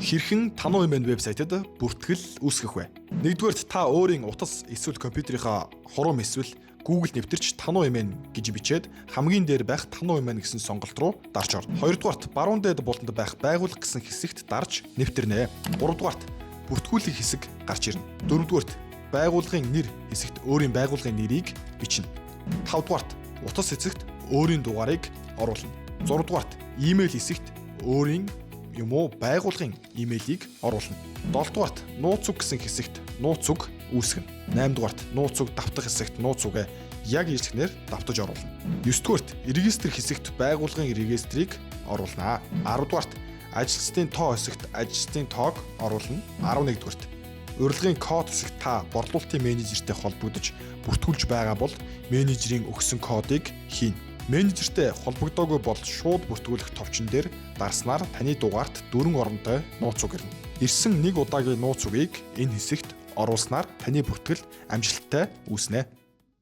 Хэрхэн Тануу Эмэн вебсайтад бүртгэл үүсгэх вэ? Нэгдүгээрт та өөрийн утас эсвэл компьютерийнхаа хурам эсвэл Google нэвтэрч Тануу Эмэн гэж бичээд хамгийн дээр байх Тануу Эмэн гэсэн сонголт руу дарж ор. Хоёрдугаарт баруун дээд бултанд байх байгуулах гэсэн хэсэгт дарж нэвтэрнэ. Гуравдугаарт бүртгүүлэх хэсэг гарч ирнэ. Дөрөвдүгээрт байгууллагын нэр хэсэгт өөрийн байгууллагын нэрийг бичнэ. Тавдугаарт утас хэсэгт өөрийн дугаарыг оруулна. Зургадугаарт имэйл хэсэгт өөрийн байгууллагын имэйлийг оруулна. 7-дугаарт нууц үг гэсэн хэсэгт нууц үг үүсгэнэ. 8-дугаарт нууц үг давтах хэсэгт нууц үгээ яг ирсгнээр давтаж оруулна. 9-дугаарт регистр хэсэгт байгууллагын регистрийг оруулна. 10-дугаарт ажилчдын тоо хэсэгт ажилчдын тоог оруулна. 11-дугаарт урилгын код хэсэгт та борлуулалтын менежертэй холбогдож бүртгүүлж байгаа бол менежерийн өгсөн кодыг хийнэ. Менежертэй холбогдоогүй бол шууд бүртгүүлэх товчон дээр дарснаар таны дугаарт 4 оронтой нууц үг ирнэ. Ирсэн нэг удаагийн нууц үгийг энэ хэсэгт оруулснаар таны бүртгэл амжилттай үүснэ.